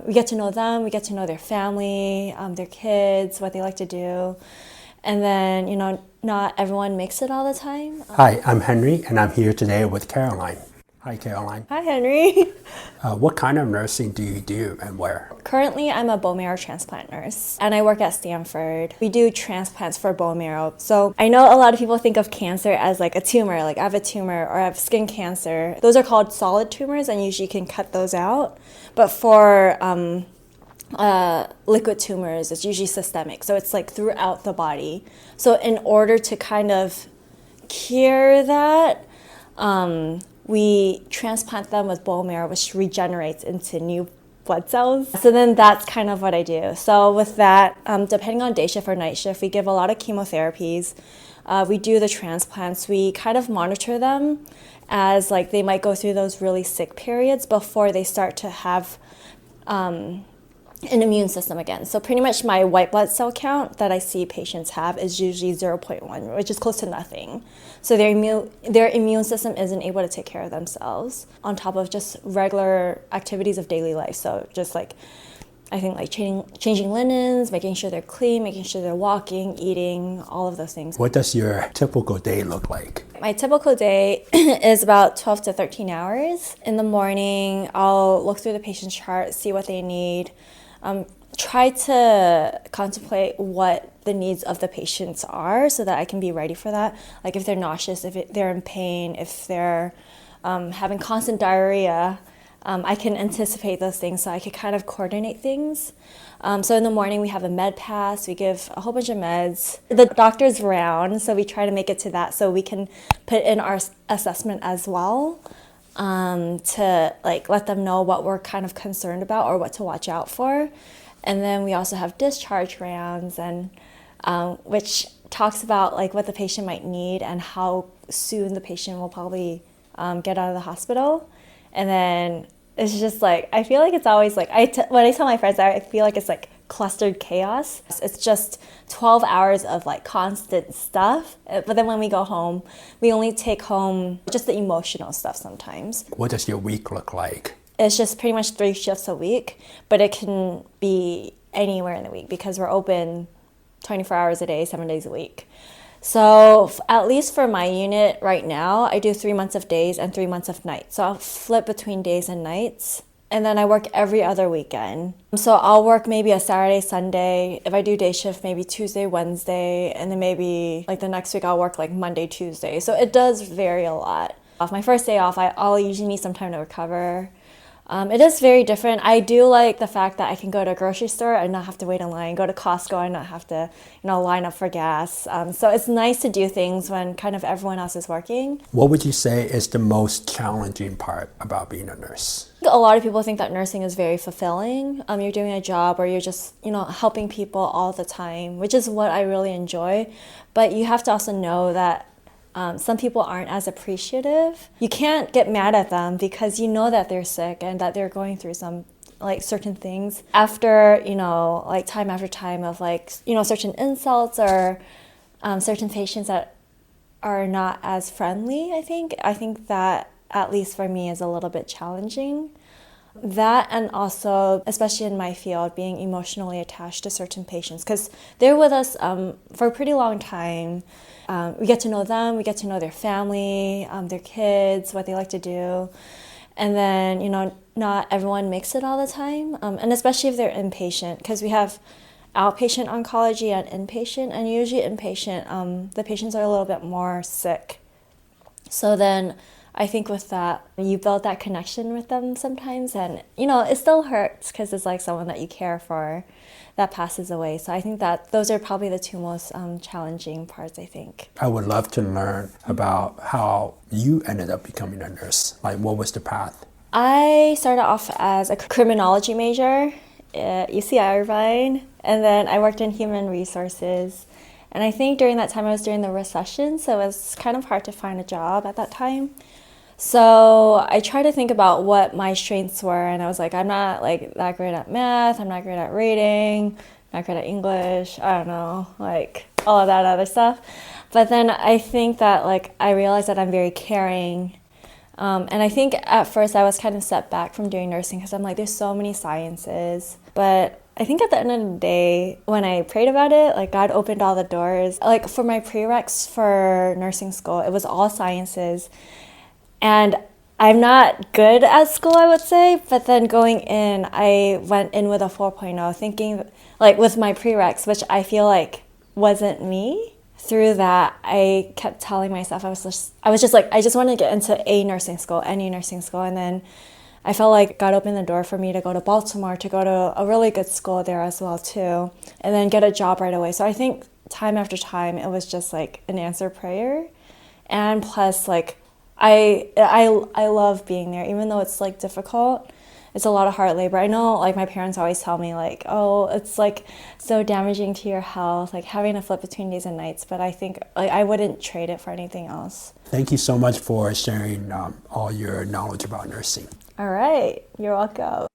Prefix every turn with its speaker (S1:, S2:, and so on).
S1: we get to know them, we get to know their family, their kids, what they like to do. And then, not everyone makes it all the time.
S2: Hi, I'm Henry, and I'm here today with Caroline. Hi, Caroline.
S1: Hi, Henry.
S2: What kind of nursing do you do and where?
S1: Currently, I'm a bone marrow transplant nurse, and I work at Stanford. We do transplants for bone marrow. So I know a lot of people think of cancer as like a tumor, like I have a tumor or I have skin cancer. Those are called solid tumors, and usually you can cut those out. But for liquid tumors, it's usually systemic. So it's like throughout the body. So in order to kind of cure that, we transplant them with bone marrow, which regenerates into new blood cells. So then that's kind of what I do. So with that, depending on day shift or night shift, we give a lot of chemotherapies. We do the transplants. We kind of monitor them as like they might go through those really sick periods before they start to have an immune system again. So pretty much my white blood cell count that I see patients have is usually 0.1, which is close to nothing. So their immune system isn't able to take care of themselves on top of just regular activities of daily life. So just like, I think like changing linens, making sure they're clean, making sure they're walking, eating, all of those things.
S2: What does your typical day look like?
S1: My typical day is about 12 to 13 hours. In the morning, I'll look through the patient's chart, see what they need, try to contemplate what the needs of the patients are so that I can be ready for that. Like if they're nauseous, if they're in pain, if they're having constant diarrhea, I can anticipate those things so I can kind of coordinate things. So in the morning we have a med pass, we give a whole bunch of meds. The doctor's round, so we try to make it to that so we can put in our assessment as well. To like let them know what we're kind of concerned about or what to watch out for. And then we also have discharge rounds, and which talks about like what the patient might need and how soon the patient will probably get out of the hospital. And then it's just like, I feel like it's always like, when I tell my friends, I feel like it's like clustered chaos. It's just 12 hours of like constant stuff. But then when we go home, we only take home just the emotional stuff sometimes.
S2: What does your week look like?
S1: It's just pretty much 3 shifts a week, but it can be anywhere in the week because we're open 24 hours a day, 7 days a week. So at least for my unit right now, I do 3 months of days and 3 months of nights. So I'll flip between days and nights. And then I work every other weekend. So I'll work maybe a Saturday, Sunday. If I do day shift, maybe Tuesday, Wednesday. And then maybe like the next week I'll work like Monday, Tuesday. So it does vary a lot. Off my first day off, I'll usually need some time to recover. It is very different. I do like the fact that I can go to a grocery store and not have to wait in line, go to Costco and not have to, line up for gas. So it's nice to do things when kind of everyone else is working.
S2: What would you say is the most challenging part about being a nurse?
S1: A lot of people think that nursing is very fulfilling. You're doing a job or you're just, helping people all the time, which is what I really enjoy. But you have to also know that some people aren't as appreciative. You can't get mad at them because you know that they're sick and that they're going through some like certain things. After, like time after time of like, certain insults or certain patients that are not as friendly, I think that at least for me is a little bit challenging. That, and also, especially in my field, being emotionally attached to certain patients because they're with us for a pretty long time. We get to know them, we get to know their family, their kids, what they like to do. And then, not everyone makes it all the time. And especially if they're inpatient, because we have outpatient oncology and inpatient. And usually inpatient, the patients are a little bit more sick. So then I think with that, you build that connection with them sometimes. And, it still hurts because it's like someone that you care for that passes away. So I think that those are probably the two most challenging parts, I think.
S2: I would love to learn about how you ended up becoming a nurse. Like, what was the path?
S1: I started off as a criminology major at UC Irvine, and then I worked in human resources. And I think during that time I was during the recession, so it was kind of hard to find a job at that time. So I tried to think about what my strengths were, and I was like, I'm not like that great at math, I'm not great at reading, not great at English, I don't know, like all of that other stuff. But then I think that like I realized that I'm very caring. And I think at first I was kind of set back from doing nursing because I'm like, there's so many sciences. But I think at the end of the day, when I prayed about it, like God opened all the doors. Like for my prereqs for nursing school, it was all sciences. And I'm not good at school, I would say. But then going in, I went in with a 4.0, thinking like with my prereqs, which I feel like wasn't me. Through that, I kept telling myself I was just like, I just want to get into a nursing school, any nursing school. And then I felt like God opened the door for me to go to Baltimore, to go to a really good school there as well too, and then get a job right away. So I think time after time, it was just like an answered prayer. And plus, like, I love being there, even though it's like difficult. It's a lot of hard labor. I know, like, my parents always tell me, like, oh, it's like so damaging to your health, like having to flip between days and nights. But I think like I wouldn't trade it for anything else.
S2: Thank you so much for sharing all your knowledge about nursing.
S1: All right, you're welcome.